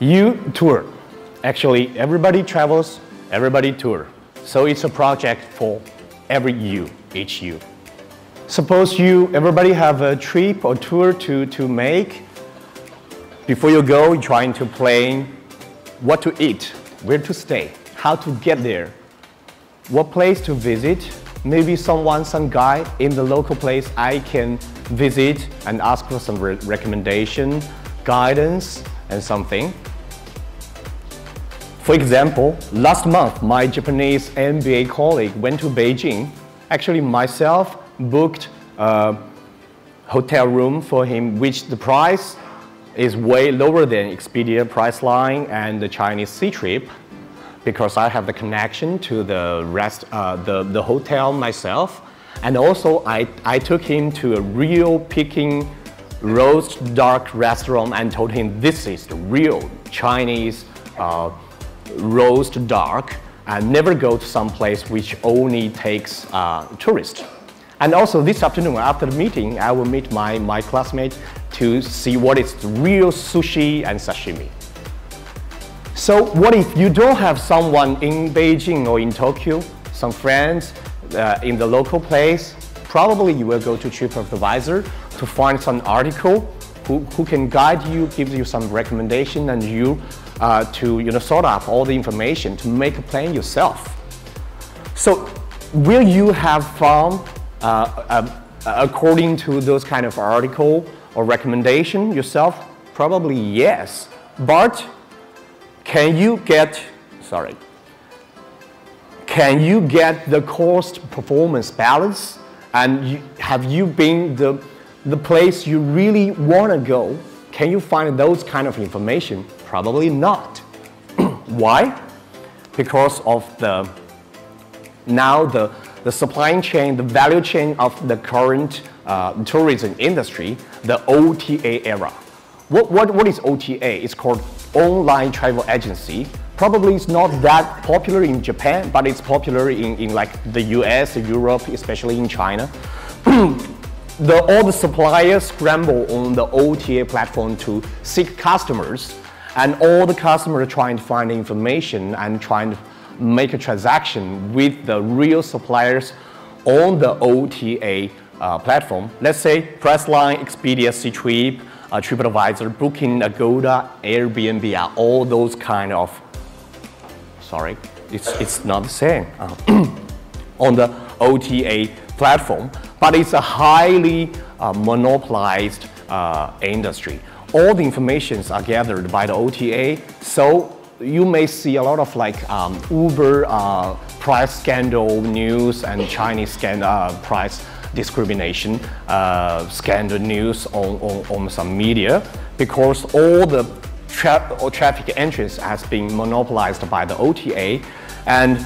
UTour. Actually, everybody travels, everybody tour. So it's a project for every you, each you. Suppose everybody have a trip or tour to make. Before you go, you're trying to plan what to eat, where to stay, how to get there, what place to visit. Maybe some guide in the local place I can visit and ask for some recommendation, guidance, and something. For example, last month, my Japanese MBA colleague went to Beijing. Actually, myself booked a hotel room for him, which the price is way lower than Expedia Priceline and the Chinese Sea Trip, because I have the connection to the hotel myself. And also, I took him to a real Peking roast dark restaurant and told him this is the real Chinese roast dark, and never go to some place which only takes tourists. And also this afternoon after the meeting, I will meet my classmates to see what is the real sushi and sashimi. So what if you don't have someone in Beijing or in Tokyo, some friends in the local place? Probably you will go to TripAdvisor to find some article who can guide you, give you some recommendation, and you to sort out all the information to make a plan yourself. So will you have fun according to those kind of article or recommendation yourself? Probably yes, but can you get the cost performance balance? And have you been the place you really want to go? Can you find those kind of information? Probably not. Why? Because of the supply chain, the value chain of the current tourism industry, the OTA era. What is OTA? It's called online travel agency. Probably it's not that popular in Japan, but it's popular in like the US, Europe, especially in China. All the suppliers scramble on the OTA platform to seek customers, and all the customers are trying to find information and trying to make a transaction with the real suppliers on the OTA platform. Let's say Priceline, Expedia, Sea Trip, TripAdvisor, Booking, Agoda, Airbnb are all those kind of, it's not the same on the OTA platform, but it's a highly monopolized industry. All the informations are gathered by the OTA, so you may see a lot of like Uber price scandal news and Chinese price discrimination scandal news on some media, because all the traffic entrance has been monopolized by the OTA, and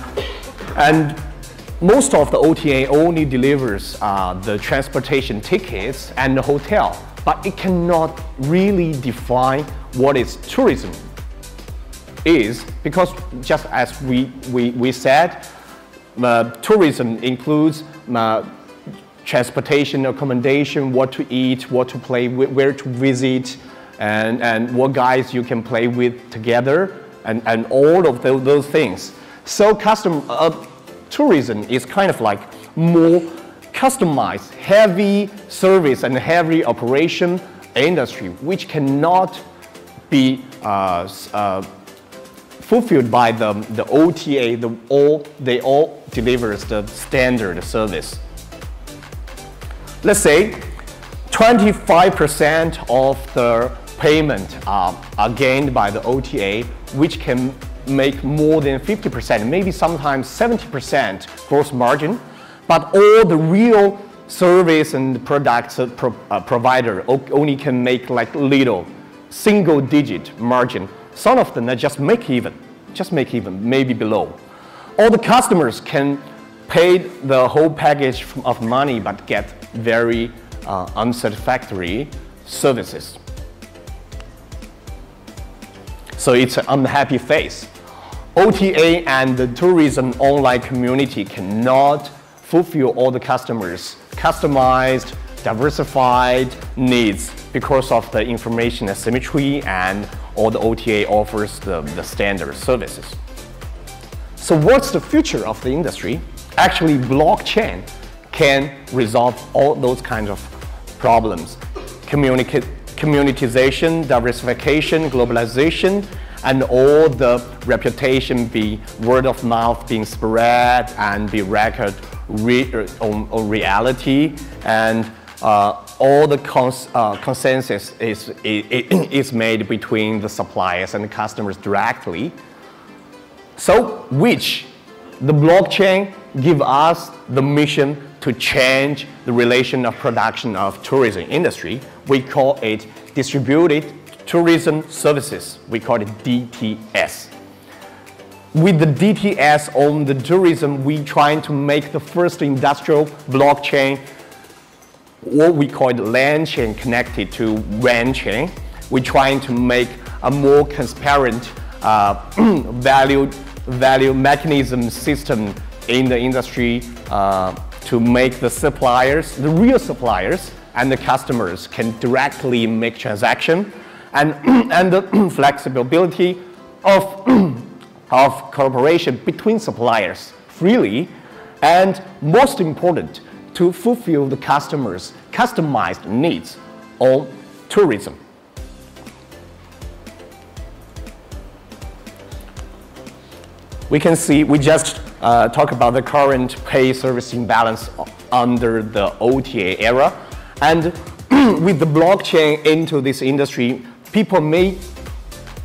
most of the OTA only delivers the transportation tickets and the hotel, but it cannot really define what is tourism is, because just as we said, tourism includes transportation, accommodation, what to eat, what to play, where to visit, and what guys you can play with together, and all of those things. So tourism is kind of like more customized, heavy service and heavy operation industry, which cannot be fulfilled by the OTA. They all delivers the standard service. Let's say 25% of the payment are gained by the OTA, which can make more than 50%, maybe sometimes 70% gross margin, but all the real service and products provider only can make like little single-digit margin. Some of them just make even, maybe below. All the customers can pay the whole package of money but get very unsatisfactory services. So it's an unhappy phase. OTA and the tourism online community cannot fulfill all the customers' customized, diversified needs because of the information asymmetry and or the OTA offers the standard services. So what's the future of the industry? Actually, blockchain can resolve all those kinds of problems. Communitization, diversification, globalization, and all the reputation be word of mouth being spread and be record on reality, and all the consensus is made between the suppliers and the customers directly. So which the blockchain give us the mission to change the relation of production of tourism industry. We call it distributed tourism services. We call it DTS. With the DTS on the tourism, we trying to make the first industrial blockchain, what we call the land chain connected to WAN chain. We're trying to make a more transparent value mechanism system in the industry to make the suppliers, the real suppliers and the customers can directly make transaction, and the flexibility of cooperation between suppliers freely, and most important, to fulfill the customers' customized needs on tourism. We can see, we just talk about the current pay-service imbalance under the OTA era. And with the blockchain into this industry, people may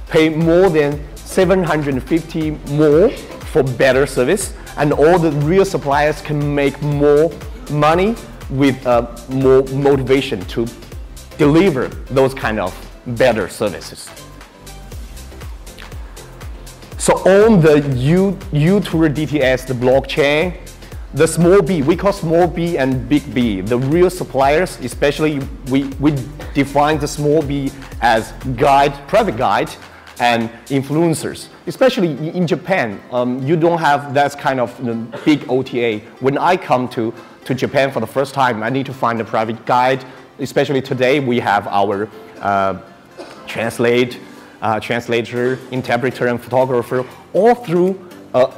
pay more than $750 more for better service, and all the real suppliers can make more money with more motivation to deliver those kind of better services. So on the UTour DTS, the blockchain, the small b, we call small b and big B, the real suppliers, especially we define the small b as guide, private guide, and influencers. Especially in Japan, you don't have that kind of big OTA. When I come to Japan for the first time, I need to find a private guide. Especially today, we have our translator, interpreter, and photographer, all through a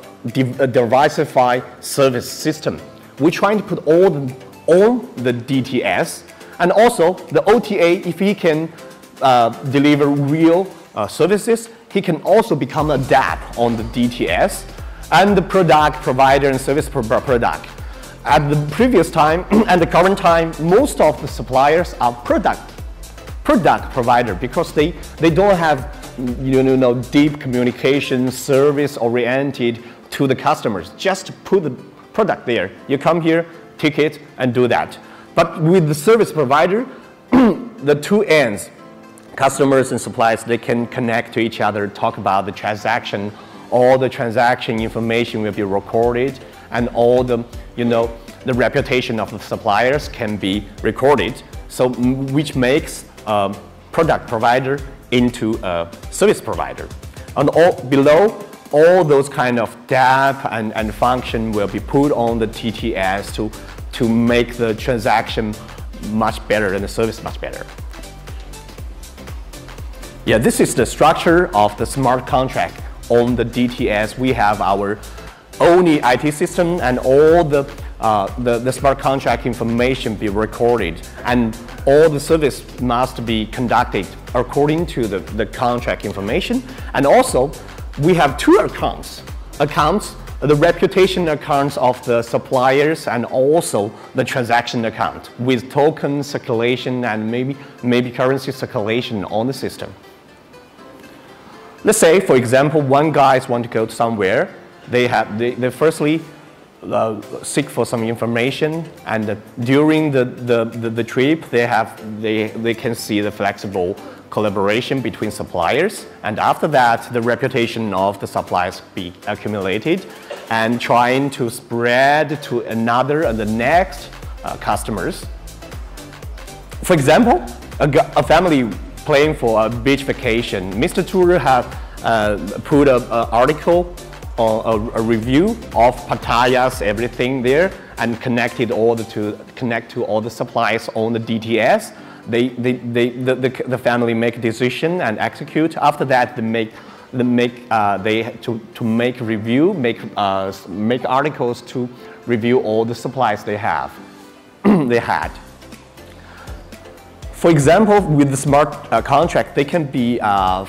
diversified service system. We're trying to put all them on the DTS, and also the OTA, if he can deliver real services, he can also become a DAP on the DTS, and the product provider and service product. At the previous time and the current time, most of the suppliers are product provider, because they don't have deep communication, service oriented to the customers. Just put the product there. You come here, take it, and do that. But with the service provider, the two ends, customers and suppliers, they can connect to each other, talk about the transaction. All the transaction information will be recorded, and all the the reputation of the suppliers can be recorded. So which makes product provider into a service provider. And below, all those kind of DAP and function will be put on the TTS to make the transaction much better and the service much better. Yeah, this is the structure of the smart contract on the DTS. We have our own IT system, and all the smart contract information be recorded, and all the service must be conducted according to the contract information. And also, we have two accounts, the reputation accounts of the suppliers, and also the transaction account with token circulation and maybe currency circulation on the system. Let's say, for example, one guys want to go somewhere. They firstly seek for some information, and during the trip, they can see the flexible collaboration between suppliers, and after that, the reputation of the suppliers be accumulated, and trying to spread to another and the next customers. For example, a family planning for a beach vacation. Mr. Tour have put an article, a review of Pattaya's everything there, and connect to all the suppliers on the DTS. The family make a decision and execute. After that, they make review, make articles to review all the supplies they have. They had. For example, with the smart contract, they can be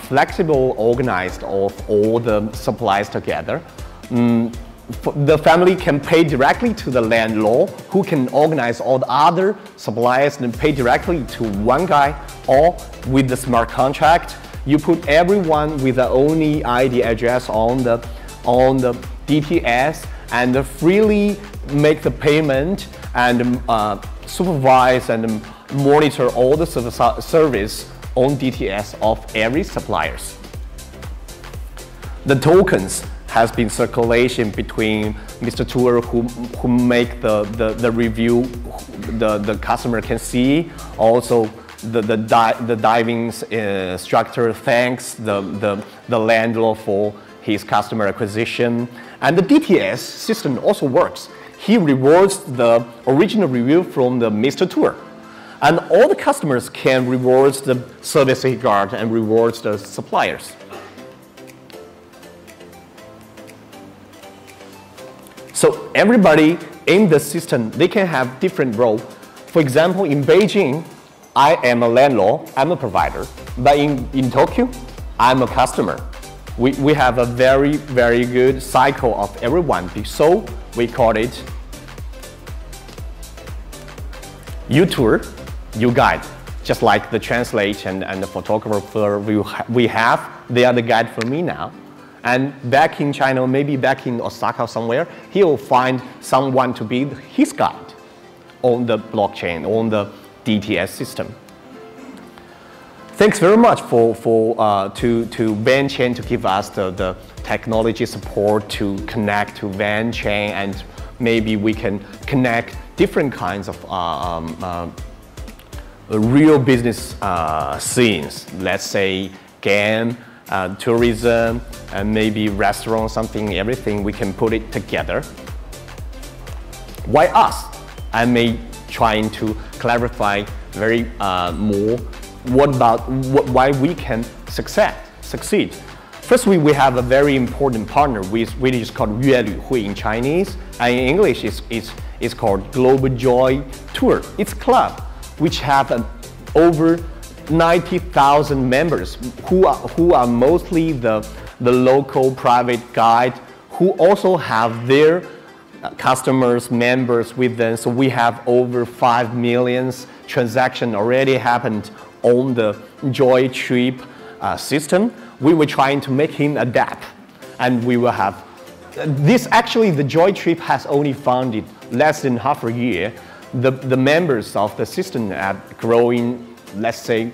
flexible, organized of all the supplies together. The family can pay directly to the landlord, who can organize all the other suppliers and pay directly to one guy. Or with the smart contract, you put everyone with the only ID address on the DTS and freely make the payment and supervise and monitor all the service on DTS of every suppliers. The tokens has been circulation between Mr. Tour who make the review, the customer can see. Also the diving structure thanks the landlord for his customer acquisition. And the DTS system also works. He rewards the original review from the Mr. Tour. And all the customers can reward the service he got and rewards the suppliers. So everybody in the system, they can have different role. For example, in Beijing, I am a landlord, I'm a provider. But in Tokyo, I'm a customer. We have a very, very good cycle of everyone. So we call it UTour, U-Guide. Just like the translation and the photographer we have, they are the guide for me now. And back in China, maybe back in Osaka somewhere, he will find someone to be his guide on the blockchain, on the DTS system. Thanks very much to Van Chain to give us the technology support to connect to Van Chain, and maybe we can connect different kinds of real business scenes. Let's say game, tourism, and maybe restaurant, something, everything, we can put it together. Why us? I may trying to clarify very more why we can succeed. Firstly, we have a very important partner which is called 粤旅会 in Chinese, and in English it's called Global Joy Tour. It's a club which have over 90,000 members who are mostly the local private guide who also have their customers, members with them. So we have over 5 million transactions already happened on the Joy Trip system. We were trying to make him adapt, and we will have this. Actually, the Joy Trip has only founded less than half a year. The members of the system are growing, let's say,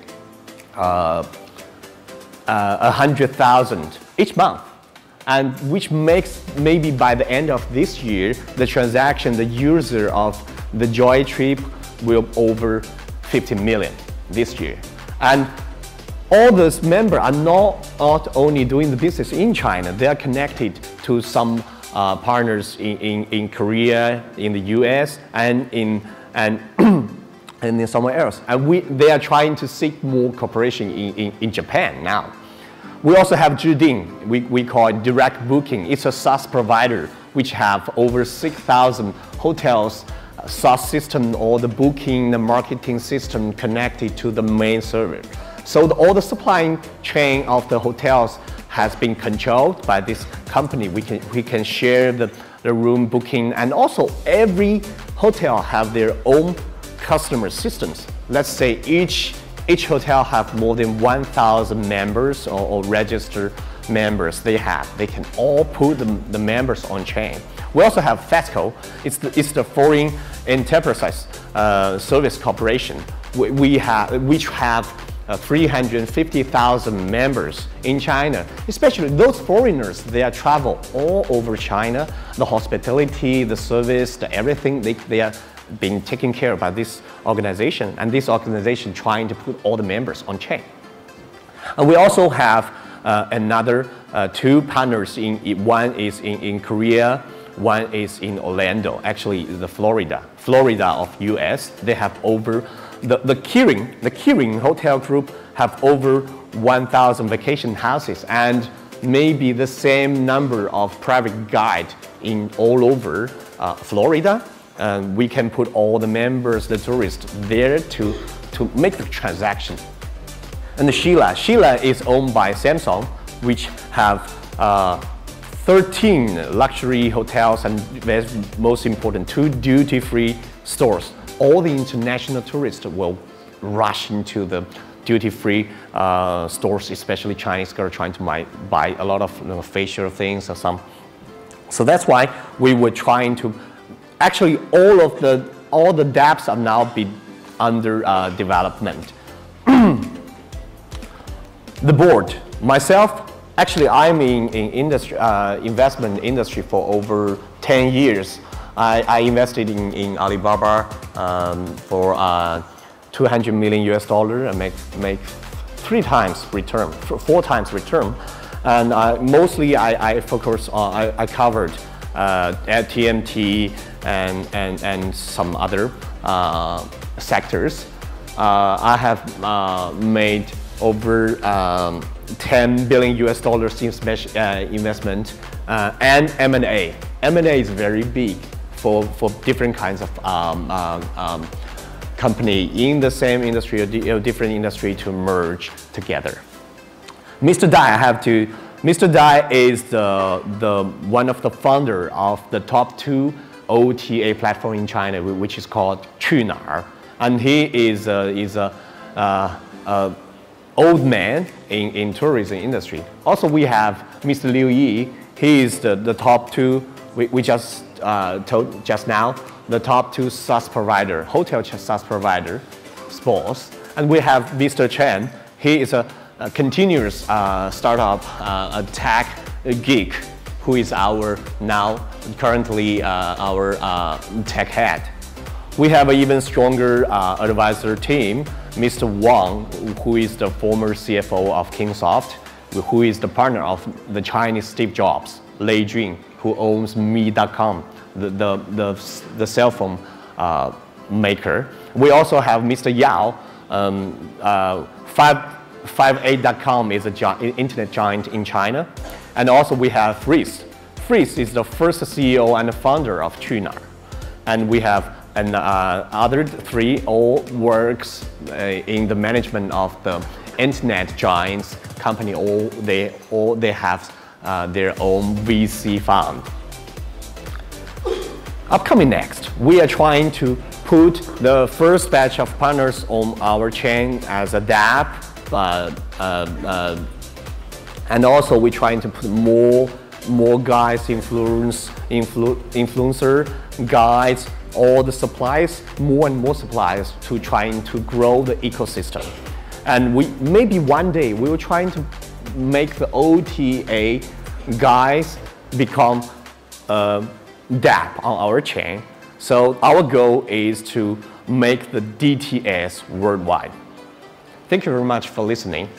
100,000 each month, and which makes maybe by the end of this year, the transaction, the user of the Joy Trip will over 50 million this year. And all those members are not only doing the business in China, they are connected to some partners in Korea, in the US, and in somewhere else. And they are trying to seek more cooperation in Japan now. We also have Zhiding, we call it direct booking. It's a SaaS provider which have over 6,000 hotels, SaaS system, all the booking, the marketing system connected to the main server. So all the supply chain of the hotels has been controlled by this company. We can share the room booking, and also every hotel have their own customer systems. Let's say each hotel have more than 1,000 members or registered members they can all put the members on chain. We also have FESCO. It's the Foreign Enterprise Service Corporation, which have 350,000 members in China. Especially those foreigners, they are travel all over China. The hospitality, the service, the everything, they are being taken care of by this organization, and this organization trying to put all the members on chain. And we also have another two partners. One is in Korea, one is in Orlando, actually the Florida of US. They have over the Kirin Hotel Group have over 1,000 vacation houses and maybe the same number of private guides in all over Florida. And we can put all the members, the tourists there to make the transaction. And Sheila is owned by Samsung, which have 13 luxury hotels and most important 2 duty-free stores. All the international tourists will rush into the duty-free stores, especially Chinese girls trying to buy a lot of facial things or some. So that's why we were trying to. Actually, all the dApps are now under development. The board, myself, actually I'm in industry, investment industry for over 10 years. I invested in Alibaba for $200 million and make 3 times return, 4 times return. And mostly I focus on, I covered at TMT and some other sectors. I have made over $10 billion in investment and M&A. M&A is very big for different kinds of company in the same industry or different industry to merge together. Mr. Dai, Mr. Dai is the one of the founder of the top 2 OTA platform in China, which is called UTour, and he is a old man in tourism industry. Also, we have Mr. Liu Yi. He is the top 2. We just told just now the top 2 SaaS provider, hotel SaaS provider, sports. And we have Mr. Chen. He is a continuous startup, a tech geek, who is currently our tech head. We have an even stronger advisor team, Mr. Wang, who is the former CFO of Kingsoft, who is the partner of the Chinese Steve Jobs, Lei Jun, who owns Me.com, the cell phone maker. We also have Mr. Yao. 58.com is an internet giant in China. And also we have Fritz. Fritz is the first CEO and founder of UTour. And we have other 3 all works in the management of the internet giants company. They have their own VC fund. Upcoming next, we are trying to put the first batch of partners on our chain as a dApp, and also we're trying to put more guides, influencer guides, all the suppliers, more and more suppliers to trying to grow the ecosystem. And maybe one day we will trying to make the OTA guides become dApp on our chain. So our goal is to make the DTS worldwide. Thank you very much for listening.